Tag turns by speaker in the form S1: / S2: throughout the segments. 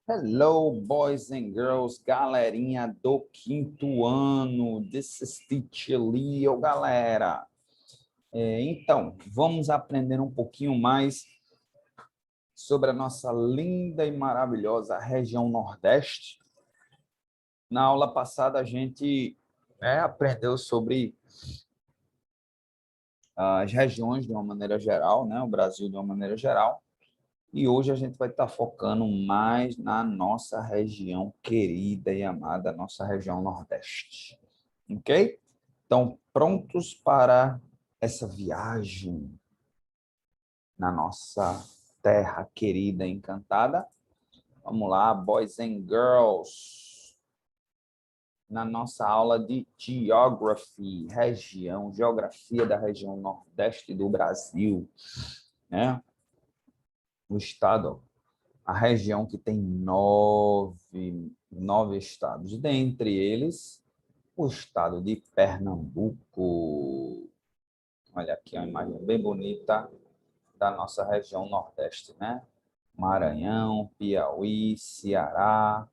S1: Hello, boys and girls, galerinha do quinto ano, this is Teacher Leo, galera. Então, vamos aprender um pouquinho mais sobre a nossa linda e maravilhosa região Nordeste. Na aula passada, a gente aprendeu sobre as regiões de uma maneira geral, né? O Brasil de uma maneira geral. E hoje a gente vai estar focando mais na nossa região querida e amada, nossa região Nordeste. Ok? Então, prontos para essa viagem na nossa terra querida e encantada? Vamos lá, boys and girls. Na nossa aula de Geography, geografia da região Nordeste do Brasil, né? O estado, a região que tem nove estados, dentre eles, o estado de Pernambuco. Olha aqui uma imagem bem bonita da nossa região Nordeste, né? Maranhão, Piauí, Ceará,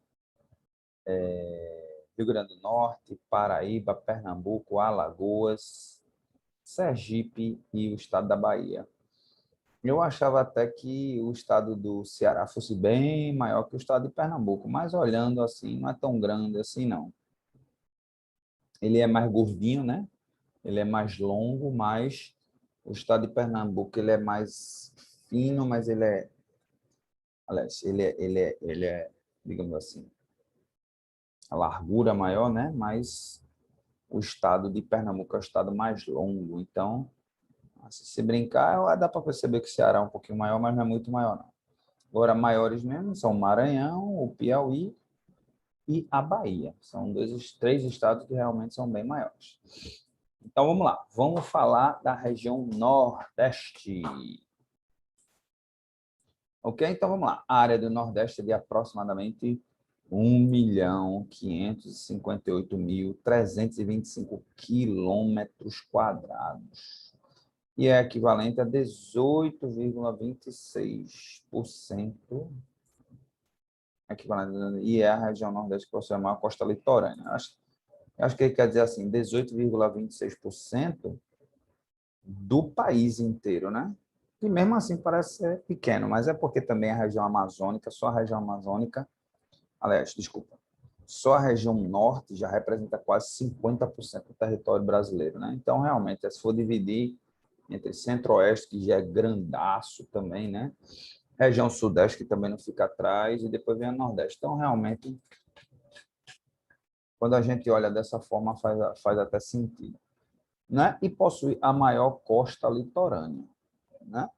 S1: Rio Grande do Norte, Paraíba, Pernambuco, Alagoas, Sergipe e o estado da Bahia. Eu achava até que o estado do Ceará fosse bem maior que o estado de Pernambuco, mas olhando assim, não é tão grande assim, não. Ele é mais gordinho, né? Ele é mais longo, mas o estado de Pernambuco ele é mais fino, mas aliás, digamos assim, a largura maior, né? Mas o estado de Pernambuco é o estado mais longo. Então, se brincar, dá para perceber que o Ceará é um pouquinho maior, mas não é muito maior, não. Agora, maiores mesmo são o Maranhão, o Piauí e a Bahia. São três estados que realmente são bem maiores. Então, vamos lá. Vamos falar da região Nordeste. Ok? Então, vamos lá. A área do Nordeste é de aproximadamente 1.558.325 quilômetros quadrados. E é equivalente a 18,26%. E é a região Nordeste que possui a maior costa litorânea. Acho que ele quer dizer assim, 18,26% do país inteiro, né? E mesmo assim parece ser pequeno, mas é porque também a região amazônica, só a região amazônica, aliás, desculpa, só a região norte já representa quase 50% do território brasileiro, né? Então, realmente, se for dividir entre centro-oeste, que já é grandaço também, né? Região sudeste, que também não fica atrás, e depois vem a nordeste. Então, realmente, quando a gente olha dessa forma, faz até sentido, né? E possui a maior costa litorânea, né?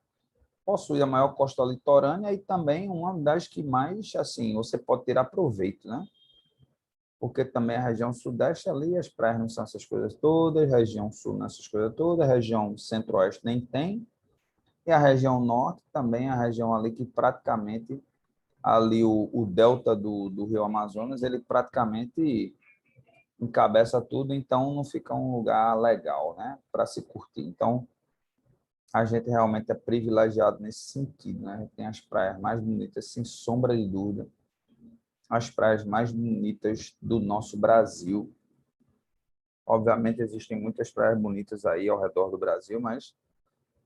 S1: Possui a maior costa litorânea e também uma das que mais, assim, você pode tirar proveito, né? Porque também a região sudeste ali, as praias não são essas coisas todas, região sul nessas coisas todas, região centro-oeste nem tem, e a região norte também, a região ali que praticamente, ali o delta do Rio Amazonas, ele praticamente encabeça tudo, então não fica um lugar legal, né, para se curtir. Então, a gente realmente é privilegiado nesse sentido, né? A gente tem as praias mais bonitas, sem sombra de dúvida, as praias mais bonitas do nosso Brasil. Obviamente, existem muitas praias bonitas aí ao redor do Brasil, mas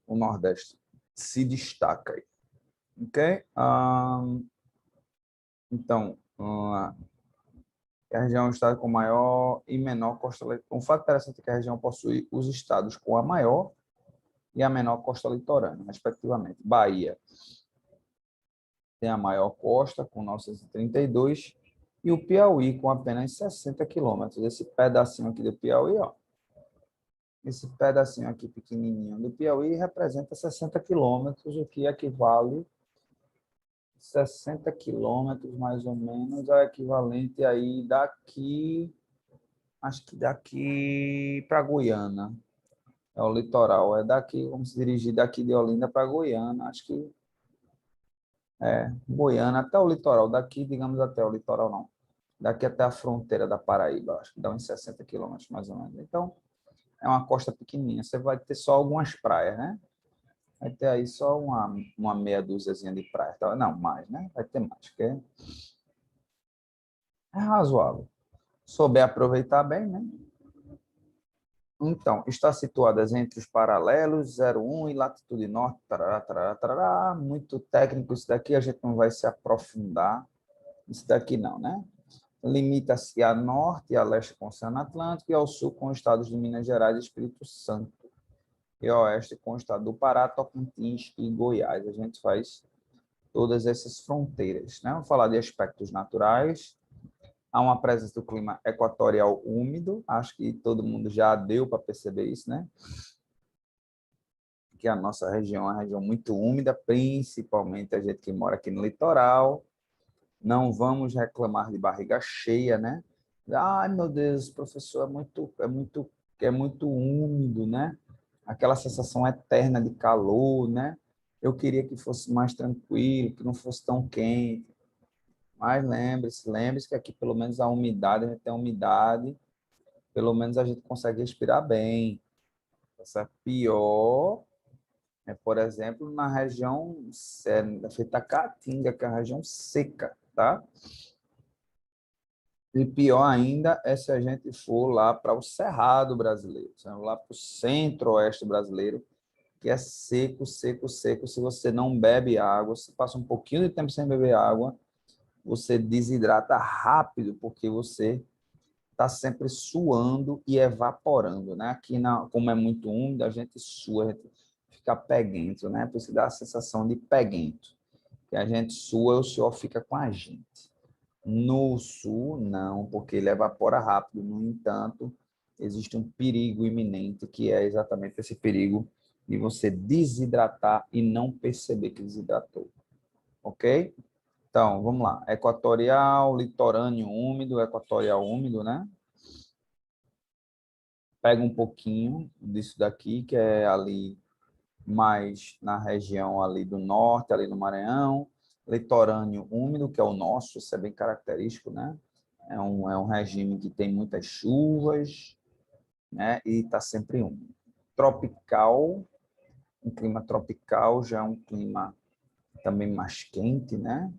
S1: o Nordeste se destaca aí. Ok? Então, a região é o estado com maior e menor costa litorânea. Um fato interessante é que a região possui os estados com a maior e a menor costa litorânea, respectivamente. Bahia tem a maior costa, com 932, e o Piauí, com apenas 60 quilômetros. Esse pedacinho aqui do Piauí, ó, esse pedacinho aqui pequenininho do Piauí representa 60 quilômetros, o que equivale 60 quilômetros, mais ou menos, é equivalente aí daqui, acho que daqui para Goiânia. É o litoral, é daqui, vamos se dirigir daqui de Olinda para Goiânia, acho que Goiânia até o litoral, daqui, digamos, até o litoral não, daqui até a fronteira da Paraíba, acho que dá uns 60 quilômetros mais ou menos. Então, é uma costa pequenininha, você vai ter só algumas praias, né? Vai ter aí só uma meia dúziazinha de praias, não, mais, né? Vai ter mais, porque É razoável. Souber aproveitar bem, né? Então, está situadas entre os paralelos 0,1 e latitude norte. Tarará, tarará, tarará. Muito técnico isso daqui, a gente não vai se aprofundar. Isso daqui não, né? Limita-se a norte e a leste com o Oceano Atlântico e ao sul com os estados de Minas Gerais e Espírito Santo. E ao oeste com o estado do Pará, Tocantins e Goiás. A gente faz todas essas fronteiras, né? Vamos falar de aspectos naturais. Há uma presença do clima equatorial úmido, acho que todo mundo já deu para perceber isso, né? Que a nossa região é uma região muito úmida, principalmente a gente que mora aqui no litoral. Não vamos reclamar de barriga cheia, né? Ai, meu Deus, professor, é muito úmido, né? Aquela sensação eterna de calor, né? Eu queria que fosse mais tranquilo, que não fosse tão quente. Mas lembre-se que aqui pelo menos a umidade, a gente tem umidade, pelo menos a gente consegue respirar bem. Essa pior é, por exemplo, na região feita Caatinga, que é a região seca, tá? E pior ainda é se a gente for lá para o Cerrado brasileiro, lá para o centro-oeste brasileiro, que é seco, seco, seco. Se você não bebe água, se passa um pouquinho de tempo sem beber água, você desidrata rápido, porque você está sempre suando e evaporando, né? Aqui, como é muito úmido, a gente sua, a gente fica peguento, né? Por isso que dá a sensação de peguento. Que a gente sua e o suor fica com a gente. No sul, não, porque ele evapora rápido. No entanto, existe um perigo iminente, que é exatamente esse perigo de você desidratar e não perceber que desidratou. Ok? Então, vamos lá. Equatorial, litorâneo úmido, equatorial úmido, né? Pega um pouquinho disso daqui, que é ali mais na região ali do norte, ali no Maranhão. Litorâneo úmido, que é o nosso, isso é bem característico, né? É um regime que tem muitas chuvas, né? E está sempre úmido. Tropical, um clima tropical já é um clima também mais quente, né?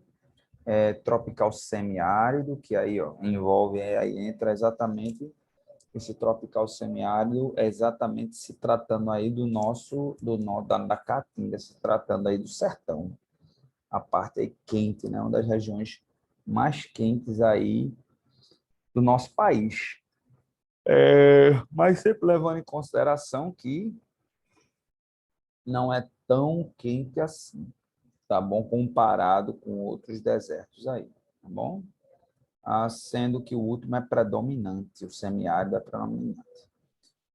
S1: Tropical semiárido, que aí ó, envolve, aí entra exatamente esse tropical semiárido, é exatamente se tratando aí do nosso, da Caatinga, se tratando aí do sertão, a parte aí quente, né? Uma das regiões mais quentes aí do nosso país. Mas sempre levando em consideração que não é tão quente assim, tá bom? Comparado com outros desertos aí, tá bom? Sendo que o último é predominante, o semiárido é predominante.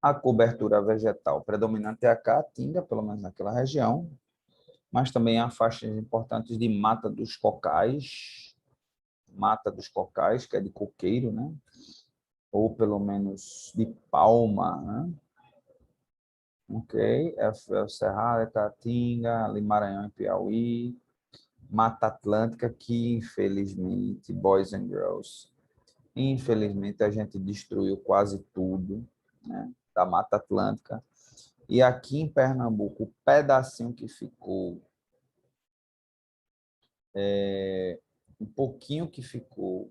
S1: A cobertura vegetal predominante é a caatinga, pelo menos naquela região, mas também há faixas importantes de mata dos cocais, que é de coqueiro, né? Ou pelo menos de palma, né? Ok? É o Cerrado, é Caatinga, ali Maranhão e Piauí. Mata Atlântica, que infelizmente, boys and girls, infelizmente a gente destruiu quase tudo, né, da Mata Atlântica. E aqui em Pernambuco, o pedacinho que ficou, um pouquinho que ficou,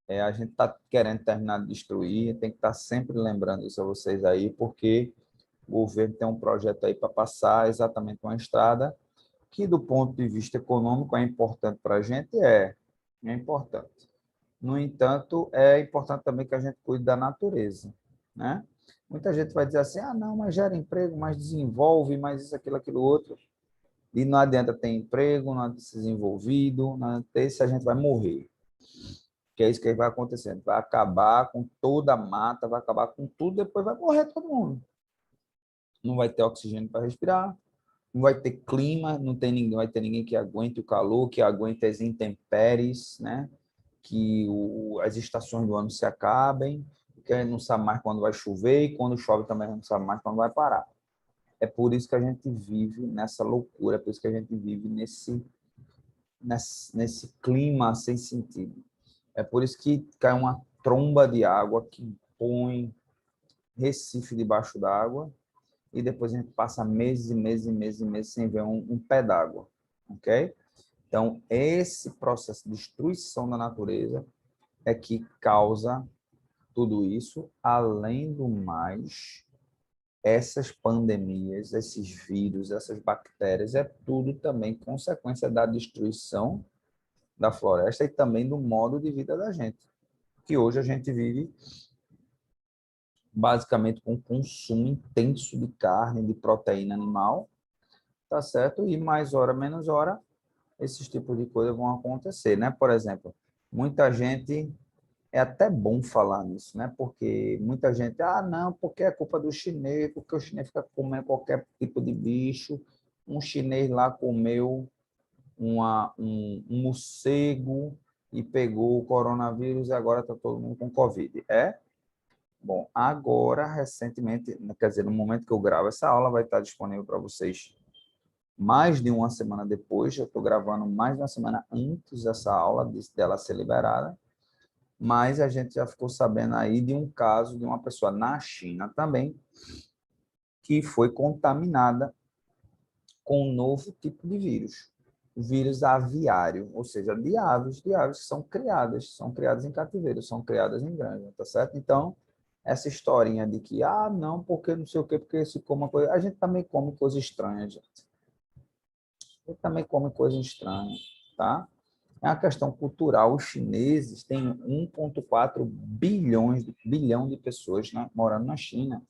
S1: a gente está querendo terminar de destruir, tem que estar sempre lembrando isso a vocês aí, porque o governo tem um projeto aí para passar exatamente uma estrada que, do ponto de vista econômico, é importante para a gente, é importante. No entanto, é importante também que a gente cuide da natureza, né? Muita gente vai dizer assim, não, mas gera emprego, mas desenvolve, mas isso, aquilo, outro. E não adianta ter emprego, não adianta ser desenvolvido, não adianta ter se a gente vai morrer. Que é isso que vai acontecendo. Vai acabar com toda a mata, vai acabar com tudo, depois vai morrer todo mundo. Não vai ter oxigênio para respirar, não vai ter clima, não vai ter ninguém que aguente o calor, que aguente as intempéries, né? Que as estações do ano se acabem, que a gente não sabe mais quando vai chover, e quando chove também a gente não sabe mais quando vai parar. É por isso que a gente vive nessa loucura, é por isso que a gente vive nesse clima sem sentido. É por isso que cai uma tromba de água que põe Recife debaixo d'água e depois a gente passa meses e meses e meses e meses sem ver um pé d'água, ok? Então, esse processo de destruição da natureza é que causa tudo isso. Além do mais, essas pandemias, esses vírus, essas bactérias, é tudo também consequência da destruição da floresta e também do modo de vida da gente. Que hoje a gente vive basicamente com consumo intenso de carne, de proteína animal, tá certo? E mais hora, menos hora, esses tipos de coisas vão acontecer, né? Por exemplo, muita gente, é até bom falar nisso, né? Porque muita gente, não, porque é culpa do chinês, porque o chinês fica comendo qualquer tipo de bicho, um chinês lá comeu um morcego e pegou o coronavírus e agora está todo mundo com Covid. Bom, agora, recentemente, quer dizer, no momento que eu gravo essa aula, vai estar disponível para vocês mais de uma semana depois. Eu estou gravando mais de uma semana antes dessa aula, dela ser liberada. Mas a gente já ficou sabendo aí de um caso de uma pessoa na China também, que foi contaminada com um novo tipo de vírus, o vírus aviário, ou seja, de aves que são criadas em cativeiro, são criadas em granja, tá certo? Então, essa historinha de que, não, porque não sei o quê, porque se come uma coisa... A gente também come coisa estranha, gente. A gente também come coisa estranha, tá? É uma questão cultural. Os chineses têm 1,4 bilhão de pessoas, né, morando na China.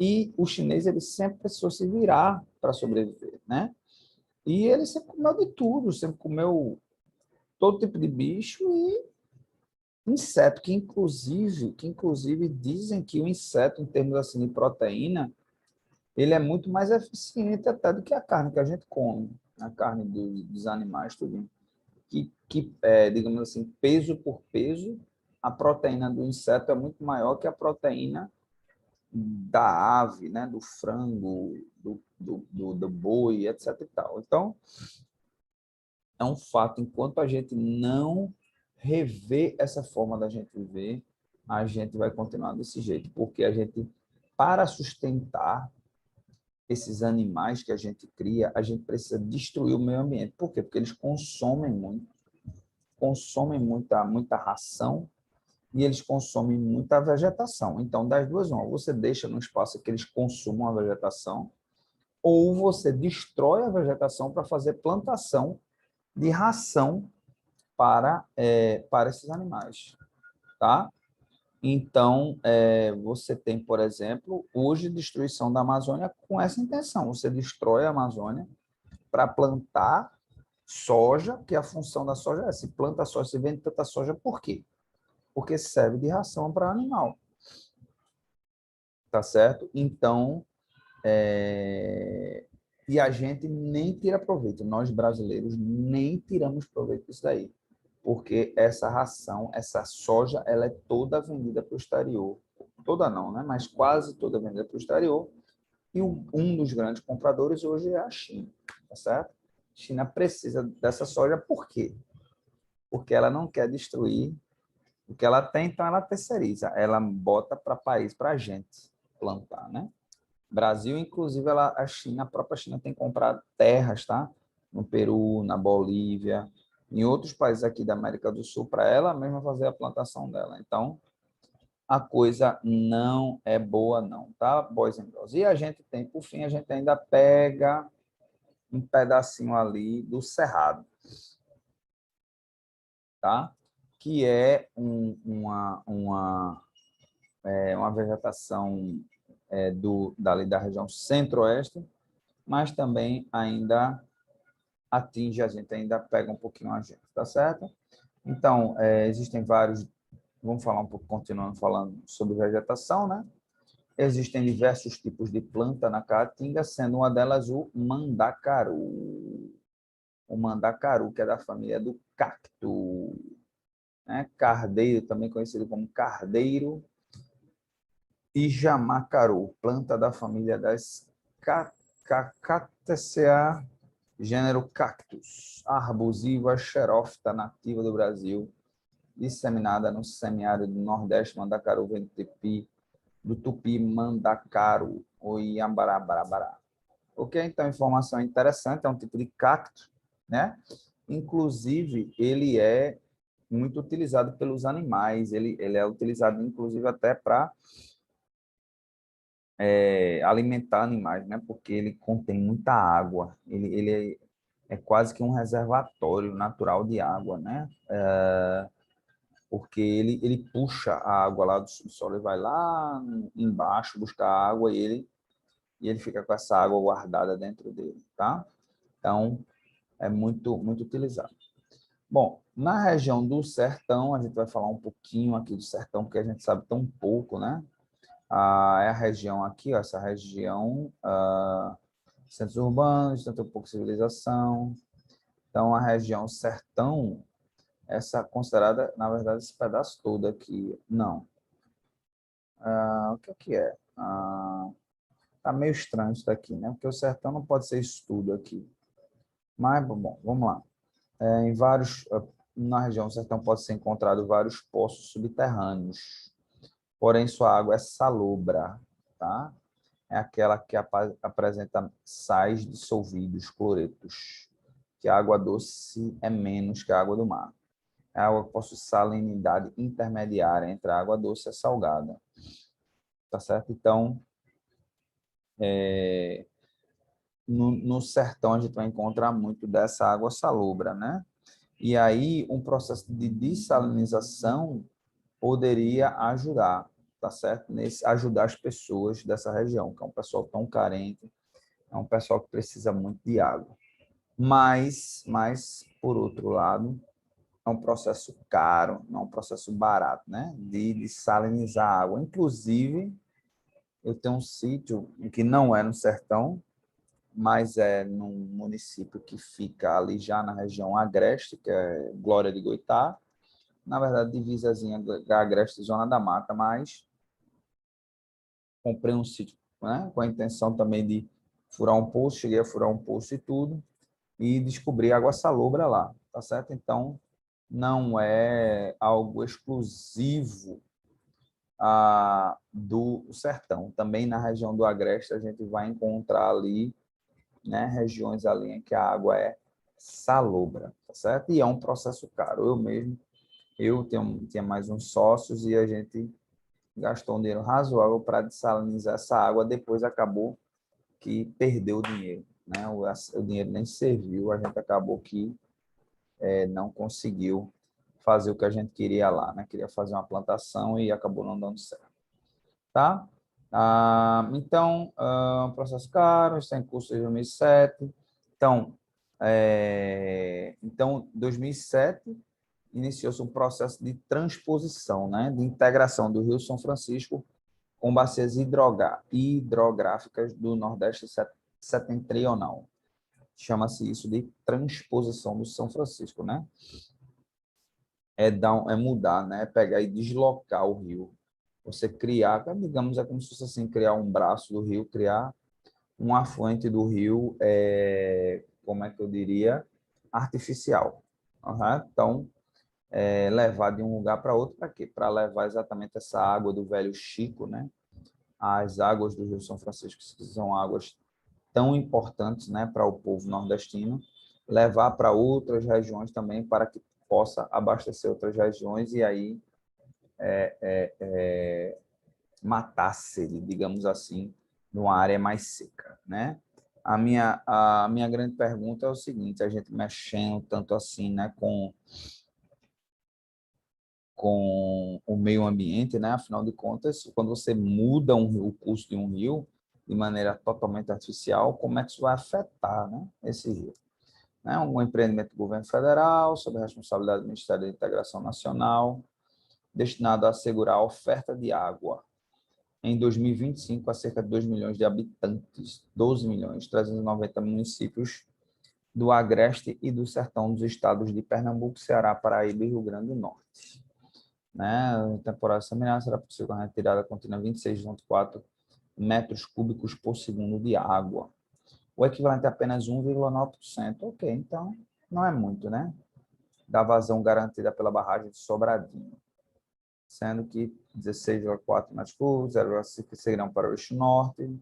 S1: E o chinês, ele sempre precisou se virar para sobreviver, né? E ele sempre comeu de tudo, sempre comeu todo tipo de bicho e inseto, que inclusive dizem que o inseto, em termos assim de proteína, ele é muito mais eficiente até do que a carne que a gente come, a carne dos animais, tudo. Digamos assim, peso por peso, a proteína do inseto é muito maior que a proteína da ave, né, do frango, do boi, etc. E tal. Então, é um fato, enquanto a gente não rever essa forma da gente viver, a gente vai continuar desse jeito, porque a gente, para sustentar esses animais que a gente cria, a gente precisa destruir o meio ambiente. Por quê? Porque eles consomem muita ração e eles consomem muita vegetação. Então, das duas, uma, você deixa no espaço que eles consumam a vegetação, ou você destrói a vegetação para fazer plantação de ração para esses animais, tá? Então, você tem, por exemplo, hoje destruição da Amazônia com essa intenção. Você destrói a Amazônia para plantar soja, que a função da soja é se planta soja, se vende tanta soja, por quê? Porque serve de ração para animal, tá certo? Então, e a gente nem tira proveito, nós brasileiros nem tiramos proveito disso daí, porque essa ração, essa soja, ela é toda vendida para o exterior. Toda não, né? Mas quase toda vendida para o exterior. E um dos grandes compradores hoje é a China, tá certo? A China precisa dessa soja, por quê? Porque ela não quer destruir o que ela tem, então ela terceiriza, ela bota para país, para a gente plantar, né? Brasil, inclusive, a própria China tem comprado terras, tá? No Peru, na Bolívia, em outros países aqui da América do Sul, para ela mesma fazer a plantação dela. Então, a coisa não é boa não, tá, boys and girls? E a gente tem, por fim, a gente ainda pega um pedacinho ali do cerrado, tá? Que é uma vegetação dali da região centro-oeste, mas também ainda atinge a gente, ainda pega um pouquinho a gente, tá certo? Então, existem vários, vamos falar um pouco, continuando falando sobre vegetação, né? Existem diversos tipos de planta na caatinga, sendo uma delas o mandacaru. O mandacaru, que é da família do cacto, né? Cardeiro, também conhecido como cardeiro, e jamacaru, planta da família das Cactaceae, gênero Cactus, arbusiva xerófita nativa do Brasil, disseminada no semiárido do Nordeste, mandacaru vem do tupi mandacaru, ou iambarabarabara. Ok? Então, informação interessante, é um tipo de cacto, né? Inclusive, ele é muito utilizado pelos animais, ele é utilizado inclusive até para alimentar animais, né? Porque ele contém muita água, ele é quase que um reservatório natural de água, né? Porque ele puxa a água lá do subsolo, ele vai lá embaixo buscar água e ele fica com essa água guardada dentro dele, tá? Então, é muito utilizado. Bom, na região do sertão, a gente vai falar um pouquinho aqui do sertão, porque a gente sabe tão pouco, né? É a região aqui, ó, essa região, centros urbanos, tanto pouco civilização. Então, a região sertão, essa considerada, na verdade, esse pedaço todo aqui, não. O que é? Tá meio estranho isso daqui, né? Porque o sertão não pode ser isso tudo aqui. Mas, bom, vamos lá. Na região do sertão pode ser encontrado vários poços subterrâneos, porém sua água é salobra, tá? É aquela que apresenta sais dissolvidos, cloretos, que a água doce é menos que a água do mar. A água possui salinidade intermediária entre a água doce e a salgada, tá certo? Então, no sertão a gente vai encontrar muito dessa água salobra, né? E aí um processo de dessalinização poderia ajudar, tá certo? Ajudar as pessoas dessa região, que é um pessoal tão carente, é um pessoal que precisa muito de água. Mas por outro lado, é um processo caro, não é um processo barato, né? De desalinizar a água. Inclusive, eu tenho um sítio que não é no sertão, mas é num município que fica ali já na região agreste, que é Glória de Goitá, na verdade, divisazinha da Agreste Zona da Mata, mas comprei um sítio, né, com a intenção também de furar um poço, cheguei a furar um poço e tudo, e descobri água salobra lá, tá certo? Então, não é algo exclusivo do sertão. Também na região do Agreste a gente vai encontrar ali, né, regiões ali em que a água é salobra, tá certo? E é um processo caro. Eu tinha mais uns sócios e a gente gastou um dinheiro razoável para dessalinizar essa água, depois acabou que perdeu o dinheiro, né? O dinheiro nem serviu, a gente acabou que não conseguiu fazer o que a gente queria lá, né? Queria fazer uma plantação e acabou não dando certo, tá? Então, processo caro, está em curso desde 2007. Então, 2007 iniciou-se um processo de transposição, né, de integração do Rio São Francisco com bacias hidrográficas do Nordeste setentrional. Chama-se isso de transposição do São Francisco, né? É mudar, né? É pegar e deslocar o rio. Você criar, digamos, é como se fosse assim, criar um braço do rio, criar um afluente do rio, como é que eu diria, artificial. Então, levar de um lugar para outro, para quê? Para levar exatamente essa água do Velho Chico, né? As águas do Rio São Francisco, que são águas tão importantes, né, para o povo nordestino, levar para outras regiões também, para que possa abastecer outras regiões e aí matar a sede, digamos assim, numa área mais seca, né? A minha grande pergunta é o seguinte: a gente mexendo tanto assim, né, com o meio ambiente, né? Afinal de contas, quando você muda o curso de um rio de maneira totalmente artificial, como é que isso vai afetar, né, esse rio? Né? Um empreendimento do governo federal, sob a responsabilidade do Ministério da Integração Nacional, destinado a assegurar a oferta de água em 2025 a cerca de 2 milhões de habitantes, 12 milhões, 390 municípios do Agreste e do Sertão dos estados de Pernambuco, Ceará, Paraíba e Rio Grande do Norte. Né? A temporada seminária será possível a retirada contínua 26,4 metros cúbicos por segundo de água. O equivalente a apenas 1,9%. Ok, então não é muito, né? Da vazão garantida pela barragem de Sobradinho. Sendo que 16,4 metros cúbicos, 0,5 seguirão para o eixo norte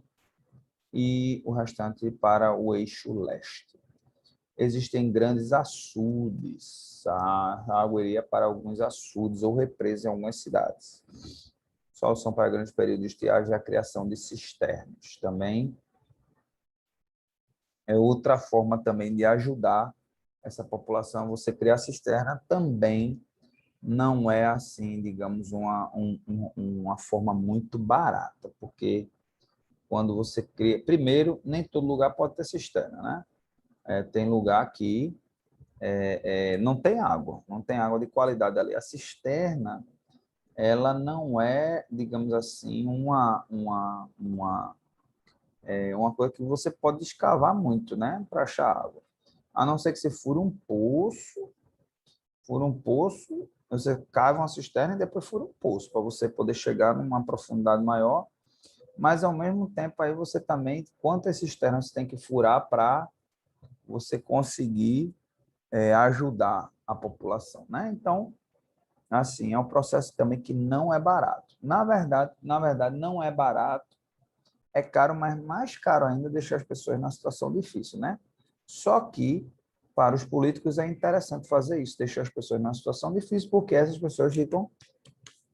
S1: e o restante para o eixo leste. existem grandes açudes. A água iria para alguns açudes ou represas em algumas cidades. Solução para grandes períodos de estiagem é a criação de cisternas. Também é outra forma também de ajudar essa população. Você criar cisterna também não é assim, digamos, uma forma muito barata, porque quando você cria... Primeiro, nem todo lugar pode ter cisterna, né? Tem lugar que não tem água, não tem água de qualidade ali. A cisterna, ela não é, digamos assim, uma coisa que você pode escavar muito, né, para achar água. A não ser que você fura um poço, você cava uma cisterna e depois fura um poço, para você poder chegar numa profundidade maior, mas ao mesmo tempo aí você também, quantas cisternas você tem que furar para você conseguir ajudar a população, né? Então, assim, é um processo também que não é barato. Na verdade, não é barato, é caro, mas mais caro ainda deixar as pessoas numa situação difícil, né? Só que, para os políticos, é interessante fazer isso, deixar as pessoas numa situação difícil, porque essas pessoas ficam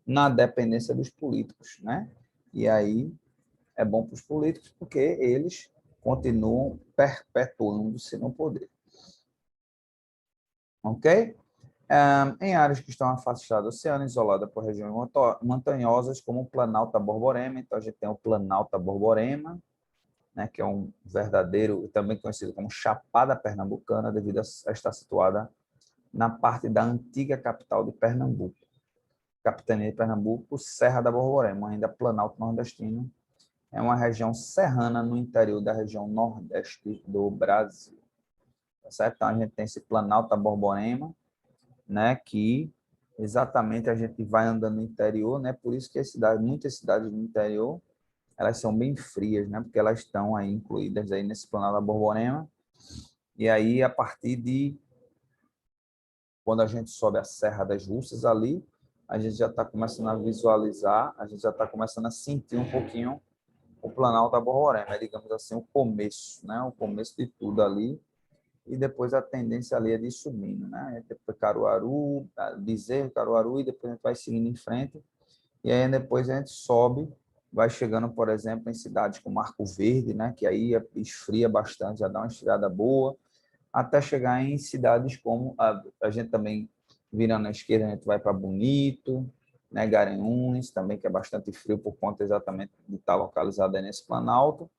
S1: na dependência dos políticos, né? E aí é bom para os políticos, porque eles continuam perpetuando-se no poder. Ok? Em áreas que estão afastadas do oceano, isoladas por regiões montanhosas, como o Planalto da Borborema. Então, a gente tem o Planalto da Borborema, né, que é um verdadeiro, também conhecido como Chapada Pernambucana, devido a estar situada na parte da antiga capital de Pernambuco. Capitania de Pernambuco, Serra da Borborema, ainda Planalto Nordestino. É uma região serrana no interior da região nordeste do Brasil. Tá certo? Então, a gente tem esse Planalto da Borborema, né, que exatamente a gente vai andando no interior, né, por isso que muitas cidades do interior, elas são bem frias, né, porque elas estão aí incluídas aí nesse Planalto da Borborema, e aí a partir de quando a gente sobe a Serra das Russas ali, a gente já está começando a visualizar, a gente já está começando a sentir um pouquinho o Planalto da Borborema, é, digamos assim, o começo, né, o começo de tudo ali, e depois a tendência ali é de ir subindo, né? Depois Caruaru, Bezerro, Caruaru, e depois a gente vai seguindo em frente, e aí depois a gente sobe, vai chegando, por exemplo, em cidades como Arco Verde, né? Que aí esfria bastante, já dá uma esfriada boa, até chegar em cidades como, a gente também, virando à esquerda, a gente vai para Bonito, né? Garanhuns, também, que é bastante frio por conta exatamente de estar localizado aí nesse Planalto,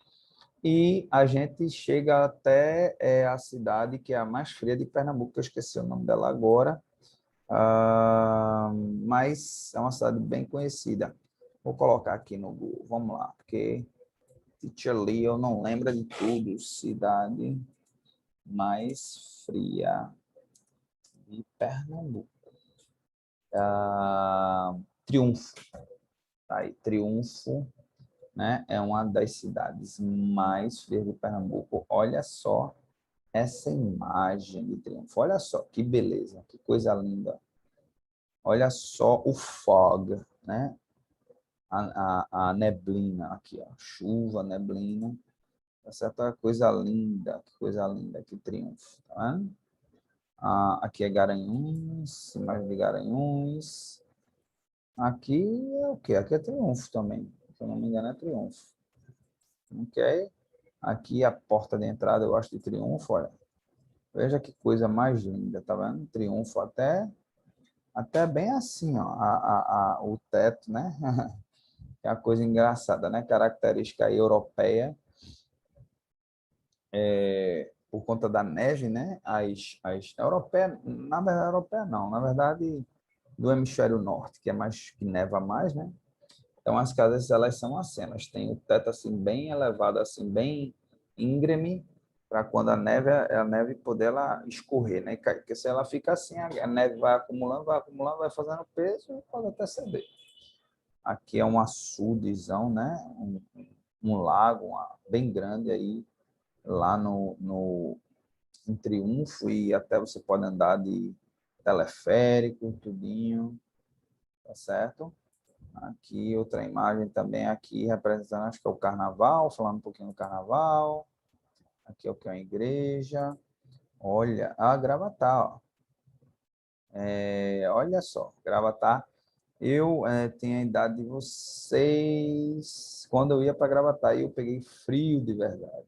S1: e a gente chega até a cidade que é a mais fria de Pernambuco, que eu esqueci o nome dela agora, mas é uma cidade bem conhecida. Vou colocar aqui no Google, vamos lá, porque Teacher Lee eu não lembro de tudo. Cidade mais fria de Pernambuco. Triunfo. Tá aí, Triunfo, né? É uma das cidades mais frias de Pernambuco. Olha só essa imagem de Triunfo. Olha só que beleza, que coisa linda. Olha só o fog, né? A neblina aqui, ó. Chuva, neblina. Essa é coisa linda, que coisa linda, que Triunfo, tá vendo? Aqui é Garanhuns, imagem de Garanhuns. Aqui é o quê? Aqui é Triunfo também. Se eu não me engano, é Triunfo. Ok? Aqui a porta de entrada, eu acho, de Triunfo, olha. Veja que coisa mais linda, tá vendo? Triunfo até bem assim, ó, o teto, né? É uma coisa engraçada, né? Característica aí europeia, por conta da neve, né? Europeia, na verdade, europeia não, na verdade, do hemisfério norte, que é mais, que neva mais, né? Então, as casas, elas são assim, elas têm o teto, assim, bem elevado, assim, bem íngreme, para quando a neve poder ela escorrer, né? Porque se ela fica assim, a neve vai acumulando, vai fazendo peso e pode até ceder. Aqui é um açudezão, né? Um lago bem grande aí, lá em Triunfo, e até você pode andar de teleférico, tudinho, tá certo? Aqui outra imagem também aqui representando, acho que é o carnaval, falando um pouquinho do carnaval. Aqui é o que é a igreja. Olha, Gravatá, ó. Olha só, Gravatá. Eu tenho a idade de vocês. Quando eu ia para Gravatá, eu peguei frio de verdade.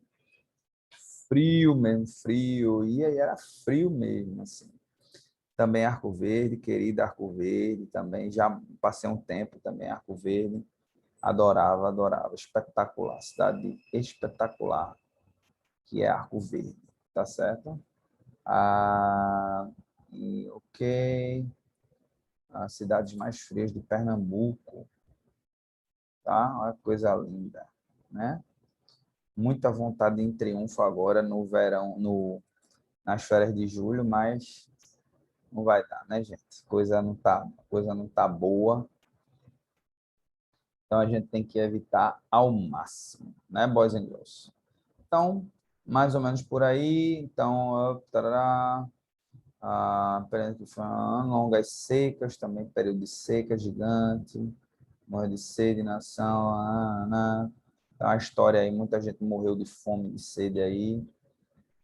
S1: Frio mesmo, frio. E aí era frio mesmo, assim. Também Arco Verde, querida Arco Verde, também já passei um tempo também em Arco Verde. Adorava, adorava. Espetacular, cidade espetacular, que é Arco Verde, tá certo? Ok. As cidades mais frias de Pernambuco, tá? Olha que coisa linda, né? Muita vontade em Triunfo agora no verão, nas férias de julho, mas não vai dar, né, gente? Coisa não tá boa. Então a gente tem que evitar ao máximo, né, boys and girls? Então, mais ou menos por aí. Então, tarará, período que foi longas secas, também período de seca gigante, morre de sede, nação, Então, a história aí, muita gente morreu de fome, de sede aí,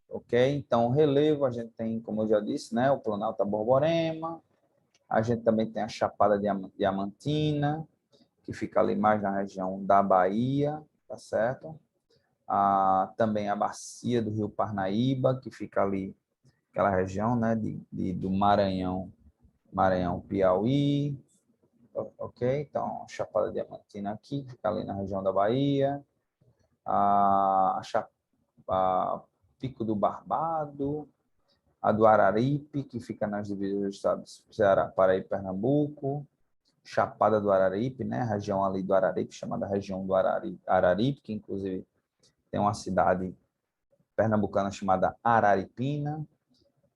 S1: ok? Então, relevo, a gente tem, como eu já disse, né, o Planalto da Borborema, a gente também tem a Chapada Diamantina, que fica ali mais na região da Bahia, tá certo? Também a bacia do Rio Parnaíba, que fica ali, aquela região, né, do Maranhão, Piauí, ok? Então, Chapada Diamantina aqui, fica ali na região da Bahia, a Pico do Barbado, a do Araripe, que fica nas divisas dos estados Ceará, Paraíba e Pernambuco, Chapada do Araripe, né? A região ali do Araripe, chamada região do Araripe, que inclusive tem uma cidade pernambucana chamada Araripina,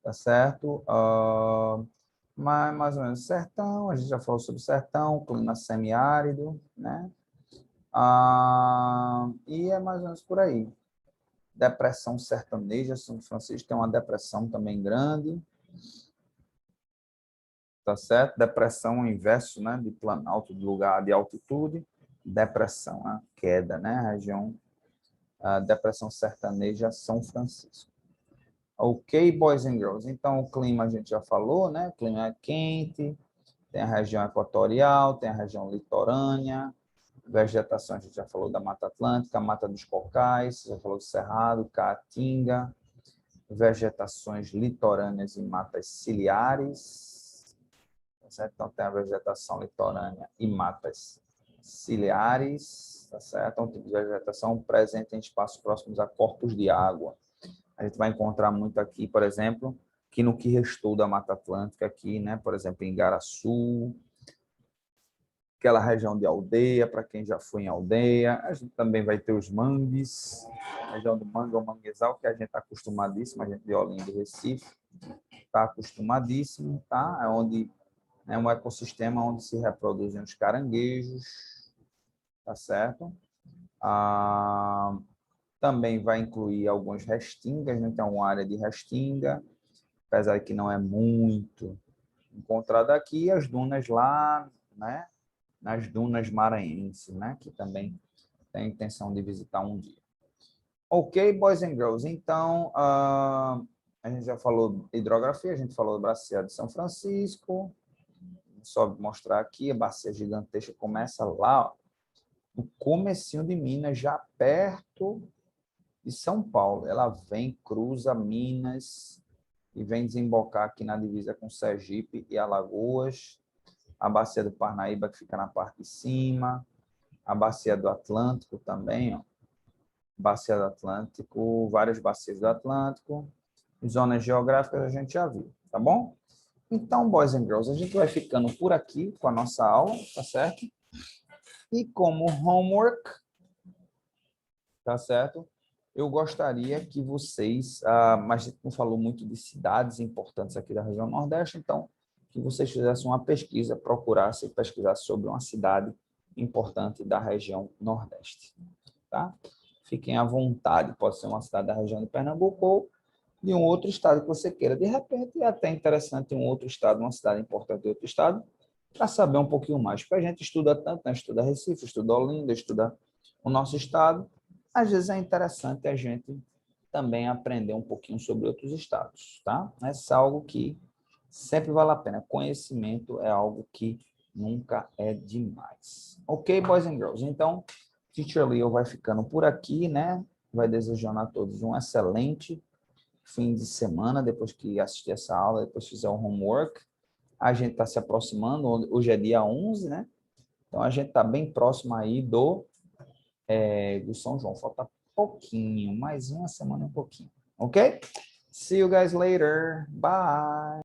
S1: tá certo? Mas mais ou menos sertão, a gente já falou sobre sertão, clima semiárido, né? E é mais ou menos por aí. Depressão sertaneja, São Francisco tem uma depressão também grande, tá certo? Depressão inverso, né? De planalto, de lugar de altitude, depressão, a queda, né? A região, a depressão sertaneja São Francisco. Ok, boys and girls. Então, o clima a gente já falou, né? O clima é quente, tem a região equatorial, tem a região litorânea, vegetação, a gente já falou da Mata Atlântica, Mata dos Cocais, já falou do Cerrado, Caatinga, vegetações litorâneas e matas ciliares, tá certo? Então, tem a vegetação litorânea e matas ciliares, tá certo? É um tipo de vegetação presente em espaços próximos a corpos de água. A gente vai encontrar muito aqui, por exemplo, que no que restou da Mata Atlântica aqui, né? Por exemplo, em Igaraçu, aquela região de aldeia, para quem já foi em aldeia. A gente também vai ter os mangues, a região do mangue ou manguezal, que a gente está acostumadíssimo, a gente de Olinda e Recife, está acostumadíssimo, tá? É onde é um ecossistema onde se reproduzem os caranguejos, tá certo? Também vai incluir alguns restingas, né? Então, uma área de restinga, apesar de que não é muito encontrada aqui, as dunas lá, né? Nas dunas maranhenses, né? Que também tem a intenção de visitar um dia. Ok, boys and girls. Então, a gente já falou de hidrografia, a gente falou da bacia de São Francisco. Só mostrar aqui, a bacia gigantesca começa lá, ó, no comecinho de Minas, já perto de São Paulo. Ela vem, cruza Minas e vem desembocar aqui na divisa com Sergipe e Alagoas. A bacia do Parnaíba, que fica na parte de cima. A bacia do Atlântico também, ó. Bacia do Atlântico, várias bacias do Atlântico. Zonas geográficas a gente já viu, tá bom? Então, boys and girls, a gente vai ficando por aqui com a nossa aula, tá certo? E como homework, tá certo? Eu gostaria que vocês, mas a gente não falou muito de cidades importantes aqui da região Nordeste, então, que vocês fizessem uma pesquisa, procurassem pesquisar sobre uma cidade importante da região Nordeste, tá? Fiquem à vontade, pode ser uma cidade da região de Pernambuco ou de um outro estado que você queira. De repente, é até interessante um outro estado, uma cidade importante de outro estado, para saber um pouquinho mais. Porque a gente estuda tanto, né? Estuda Recife, estuda Olinda, estuda o nosso estado. Às vezes é interessante a gente também aprender um pouquinho sobre outros estados, tá? Essa é algo que sempre vale a pena. Conhecimento é algo que nunca é demais. Ok, boys and girls? Então, Teacher Leo vai ficando por aqui, né? Vai desejando a todos um excelente fim de semana, depois que assistir essa aula, depois fizer o homework. A gente está se aproximando, hoje é dia 11, né? Então, a gente está bem próximo aí do São João. Falta pouquinho, mais uma semana e um pouquinho. Ok? See you guys later. Bye.